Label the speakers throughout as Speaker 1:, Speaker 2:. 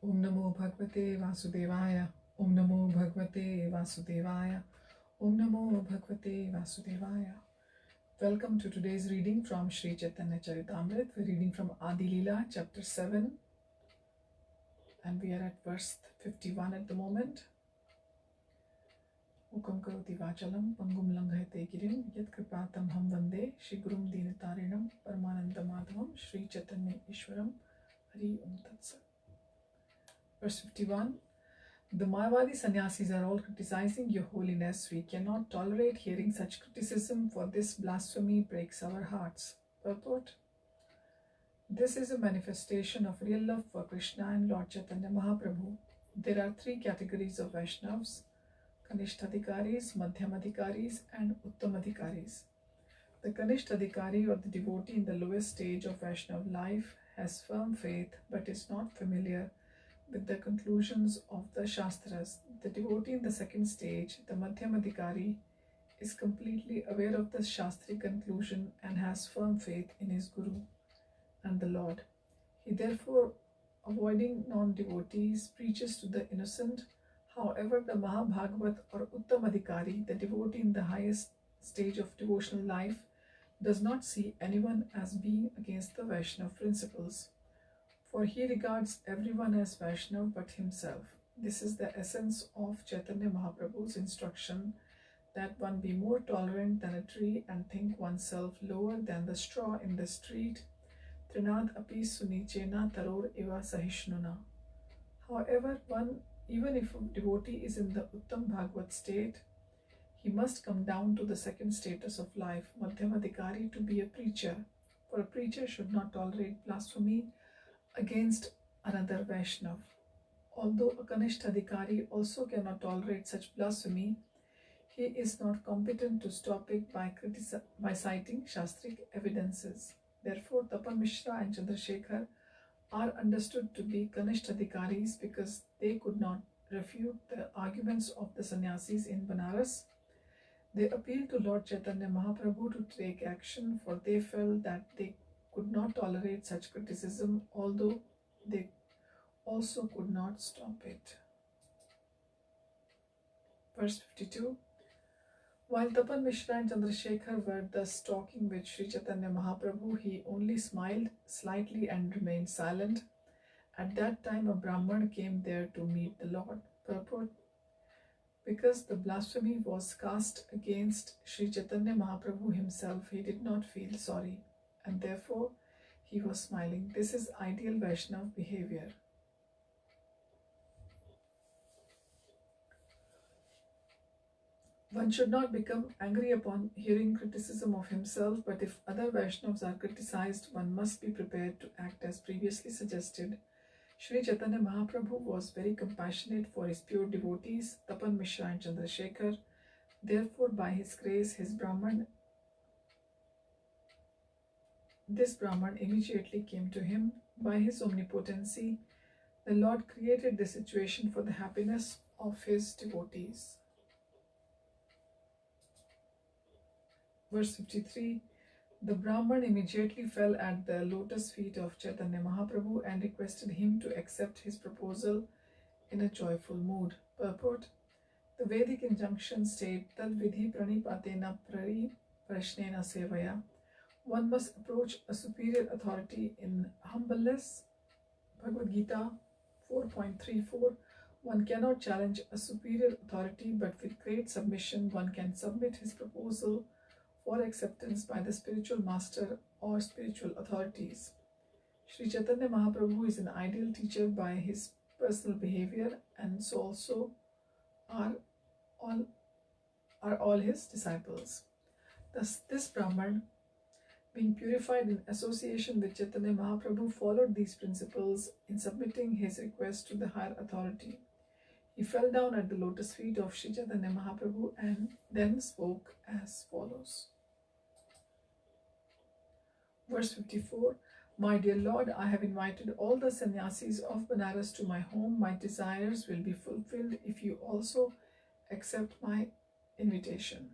Speaker 1: Om Namo Bhagavate Vasudevaya. Om Namo Bhagavate Vasudevaya. Om Namo Bhagavate Vasudevaya. Welcome to today's reading from Sri Chaitanya Charitamrita. We're reading from Adi Lila, chapter 7, and we are at verse 51 at the moment. Mukam karoti vachalam pangum langhayate girim yat kripatam ham vande Shri Gurum Dinatarinam Paramananda Madhavam Shri Chaitanya Ishwaram Hari Om Tat Sat. Verse 51. The Mayavadi sannyasis are all criticizing your holiness. We cannot tolerate hearing such criticism, for this blasphemy breaks our hearts. Purport. This is a manifestation of real love for Krishna and Lord Chaitanya Mahaprabhu. There are three categories of Vaishnavas: Kanishtadhikaris, Madhyamadhikaris and Uttamadhikaris. The Kanishtadhikari, or the devotee in the lowest stage of Vaishnava life, has firm faith but is not familiar with the conclusions of the Shastras. The devotee in the second stage, the Madhyamadhikari, is completely aware of the Shastri conclusion and has firm faith in his Guru and the Lord. He therefore, avoiding non-devotees, preaches to the innocent. However, the Mahabhagavat or Uttamadhikari, the devotee in the highest stage of devotional life, does not see anyone as being against the Vaishnava principles, for he regards everyone as Vaishnava but himself. This is the essence of Chaitanya Mahaprabhu's instruction that one be more tolerant than a tree and think oneself lower than the straw in the street. Trinad api sunichena taror eva sahishnuna. However, even if a devotee is in the Uttam Bhagavat state, he must come down to the second status of life, Madhyamadhikari, to be a preacher. For a preacher should not tolerate blasphemy against another Vaishnav. Although a Kanishtadhikari also cannot tolerate such blasphemy, he is not competent to stop it by citing Shastric evidences. Therefore, Tapan Mishra and Chandrasekhar are understood to be Kanishtadhikaris because they could not refute the arguments of the sannyasis in Banaras. They appealed to Lord Chaitanya Mahaprabhu to take action, for they felt that they could not tolerate such criticism, although they also could not stop it. Verse 52. While Tapan Mishra and Chandrasekhar were thus talking with Sri Chaitanya Mahaprabhu, he only smiled slightly and remained silent. At that time, a Brahman came there to meet the Lord. Purport. Because the blasphemy was cast against Sri Chaitanya Mahaprabhu himself, he did not feel sorry, and therefore he was smiling. This is ideal Vaishnava behavior. One should not become angry upon hearing criticism of himself, but if other Vaishnavas are criticized, one must be prepared to act as previously suggested. Sri Chaitanya Mahaprabhu was very compassionate for his pure devotees, Tapan Mishra and Chandrasekhar. Therefore, by his grace, this Brahman immediately came to him. By his omnipotency, the Lord created the situation for the happiness of his devotees. Verse 53. The Brahman immediately fell at the lotus feet of Chaitanya Mahaprabhu and requested him to accept his proposal in a joyful mood. Purport. The Vedic injunctions state, Tad vidhi pranipatena prari prashnena sevaya. One must approach a superior authority in humbleness. Bhagavad Gita 4.34. One cannot challenge a superior authority, but with great submission one can submit his proposal for acceptance by the spiritual master or spiritual authorities. Sri Chaitanya Mahaprabhu is an ideal teacher by his personal behavior, and so also are all his disciples. Thus, this Brahman, being purified in association with Chaitanya Mahaprabhu, followed these principles in submitting his request to the higher authority. He fell down at the lotus feet of Sri Chaitanya Mahaprabhu and then spoke as follows. Verse 54. My dear Lord, I have invited all the sannyasis of Banaras to my home. My desires will be fulfilled if you also accept my invitation.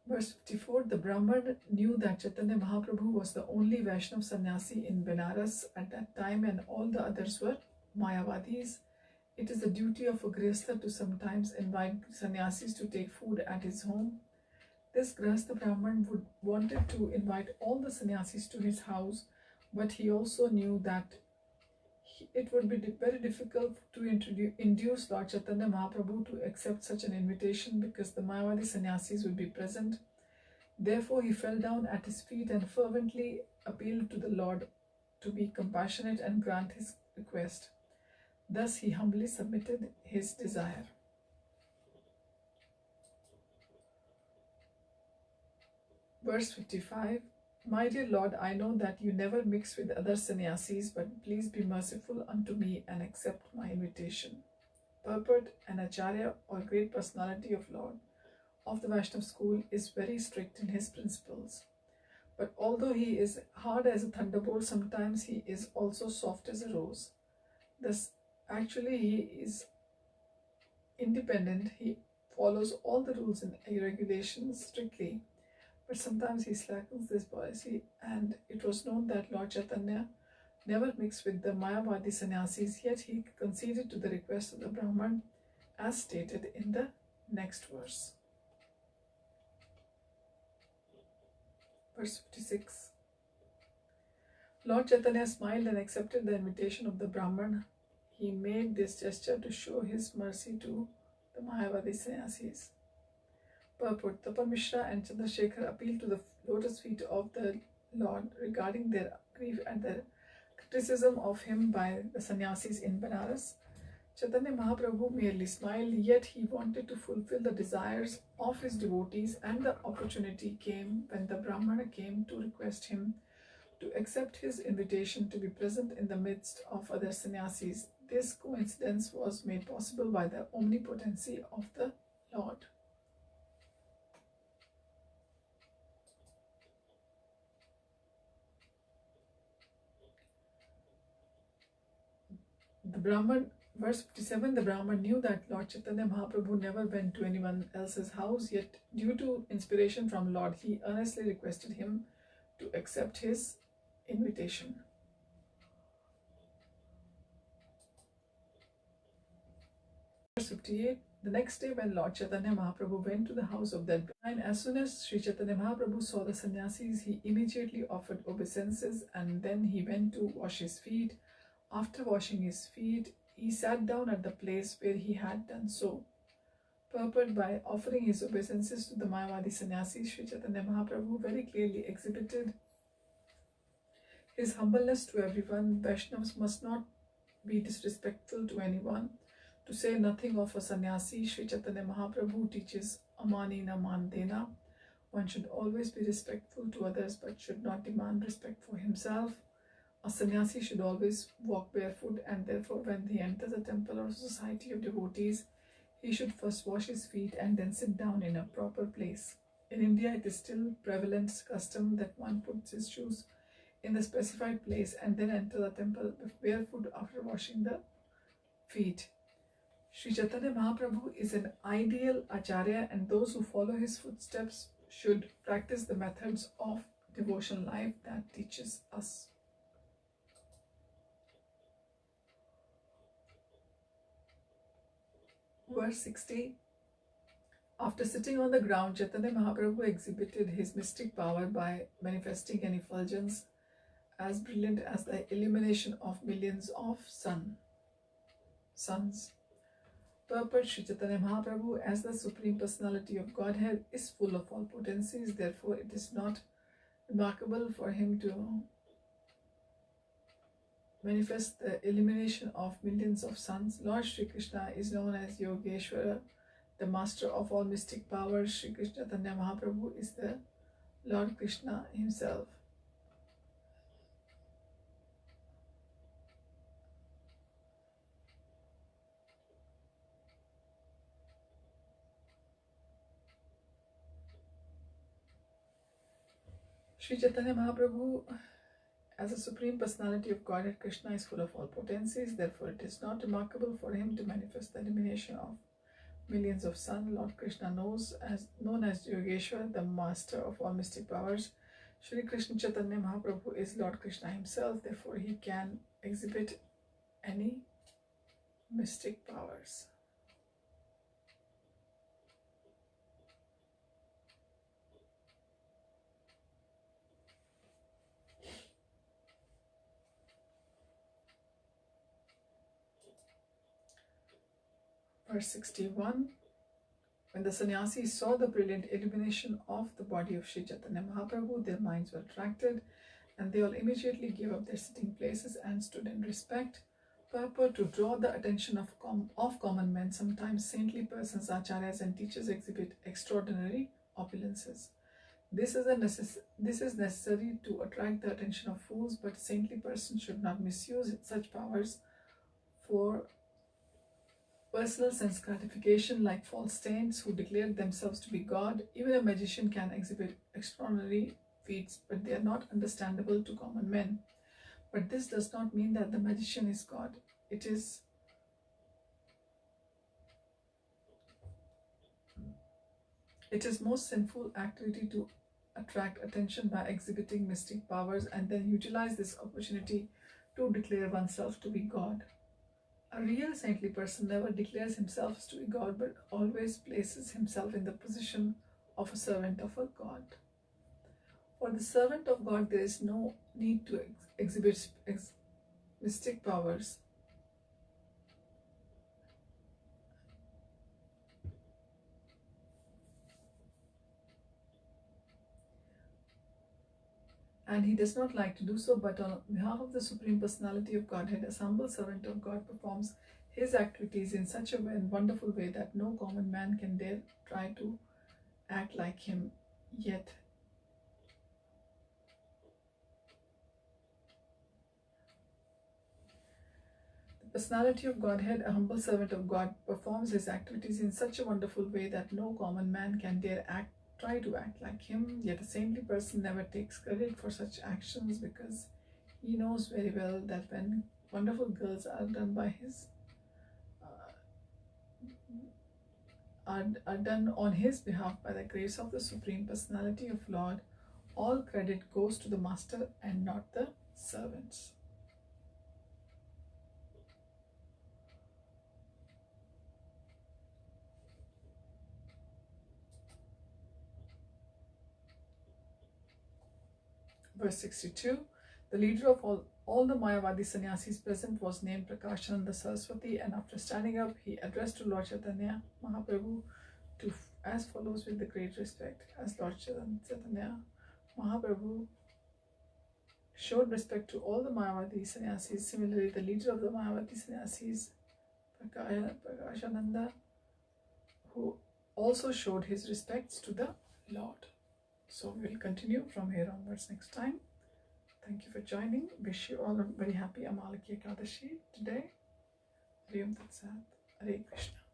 Speaker 1: Verse 54, the Brahman knew that Chaitanya Mahaprabhu was the only Vaishnav sannyasi in Benares at that time and all the others were Mayavadis. It is the duty of a Grihastha to sometimes invite sannyasis to take food at his home. This Grihastha Brahman wanted to invite all the sannyasis to his house, but he also knew that it would be very difficult to induce Lord Chaitanya Mahaprabhu to accept such an invitation because the Mayavadi sannyasis would be present. Therefore, he fell down at his feet and fervently appealed to the Lord to be compassionate and grant his request. Thus, he humbly submitted his desire. Verse 55, my dear Lord, I know that you never mix with other sannyasis, but please be merciful unto me and accept my invitation. Purport: an acharya or great personality of Lord of the Vaishnav school is very strict in his principles. But although he is hard as a thunderbolt, sometimes he is also soft as a rose. Thus, actually, he is independent. He follows all the rules and regulations strictly. But sometimes he slackens this policy, and it was known that Lord Chaitanya never mixed with the Mayavadi sannyasis, yet he conceded to the request of the Brahman as stated in the next verse. Verse 56. Lord Chaitanya smiled and accepted the invitation of the Brahman. He made this gesture to show his mercy to the Mayavadi sannyasis. Purport: Tapan Mishra and Chandrasekhar appealed to the lotus feet of the Lord regarding their grief at the criticism of him by the sannyasis in Benares. Chaitanya Mahaprabhu merely smiled, yet he wanted to fulfill the desires of his devotees, and the opportunity came when the Brahmana came to request him to accept his invitation to be present in the midst of other sannyasis. This coincidence was made possible by the omnipotency of the Lord. The Brahman, verse 57, the Brahman knew that Lord Chaitanya Mahaprabhu never went to anyone else's house, yet due to inspiration from Lord, he earnestly requested him to accept his invitation. Verse 58, the next day when Lord Chaitanya Mahaprabhu went to the house of that Brahman, as soon as Sri Chaitanya Mahaprabhu saw the sannyasis, he immediately offered obeisances and then he went to wash his feet. After washing his feet, he sat down at the place where he had done so. Purport: by offering his obeisances to the Mayavadi sannyasis, Sri Chaitanya Mahaprabhu very clearly exhibited his humbleness to everyone. Vaishnavas must not be disrespectful to anyone. To say nothing of a sannyasi, Sri Chaitanya Mahaprabhu teaches amani na man dena. One should always be respectful to others but should not demand respect for himself. A sannyasi should always walk barefoot, and therefore when he enters a temple or society of devotees, he should first wash his feet and then sit down in a proper place. In India, it is still prevalent custom that one puts his shoes in the specified place and then enter the temple barefoot after washing the feet. Sri Chaitanya Mahaprabhu is an ideal acharya, and those who follow his footsteps should practice the methods of devotional life that teaches us. Verse 60. After sitting on the ground, Chaitanya Mahaprabhu exhibited his mystic power by manifesting an effulgence as brilliant as the illumination of millions of suns. Purport: Sri Chaitanya Mahaprabhu, as the Supreme Personality of Godhead, is full of all potencies. Therefore, it is not remarkable for him to manifest the illumination of millions of suns. Lord Sri Krishna is known as Yogeshwara, the master of all mystic powers. Sri Krishna Chaitanya Mahaprabhu is the Lord Krishna himself. Sri Chaitanya Mahaprabhu, as a Supreme Personality of Godhead, Krishna is full of all potencies. Therefore, it is not remarkable for him to manifest the illumination of millions of sun, Lord Krishna known as Yogeshwar, the master of all mystic powers. Shri Krishna Chaitanya Mahaprabhu is Lord Krishna himself, therefore he can exhibit any mystic powers. Verse 61. When the sannyasis saw the brilliant illumination of the body of Sri Chaitanya Mahaprabhu, their minds were attracted, and they all immediately gave up their sitting places and stood in respect. Purport: to draw the attention of common men, sometimes saintly persons, acharyas and teachers exhibit extraordinary opulences. This is necessary to attract the attention of fools, but saintly persons should not misuse such powers for personal sense gratification, like false saints who declare themselves to be God. Even a magician can exhibit extraordinary feats, but they are not understandable to common men. But this does not mean that the magician is God. It is most sinful activity to attract attention by exhibiting mystic powers and then utilize this opportunity to declare oneself to be God. A real saintly person never declares himself to be God, but always places himself in the position of a servant of a God. For the servant of God, there is no need to exhibit mystic powers. And he does not like to do so, but on behalf of the Supreme Personality of Godhead, as humble servant of God performs his activities in such a wonderful way that no common man can dare try to act like him. Yet the personality of Godhead, a humble servant of God, performs his activities in such a wonderful way that no common man can dare try to act like him. Yet a saintly person never takes credit for such actions, because he knows very well that when wonderful girls are done by his are done on his behalf by the grace of the Supreme Personality of Lord, all credit goes to the master and not the servants. Verse 62. The leader of all the Mayavadi sannyasis present was named Prakashananda Saraswati, and after standing up, he addressed to Lord Chaitanya Mahaprabhu as follows with the great respect. As Lord Chaitanya Mahaprabhu showed respect to all the Mayavadi sannyasis, similarly the leader of the Mayavadi sannyasis, Prakashananda, who also showed his respects to the Lord. So we will continue from here onwards next time. Thank you for joining. Wish you all a very happy Amalaki Ekadashi today. Hare Om Tat Sat. Hare Krishna.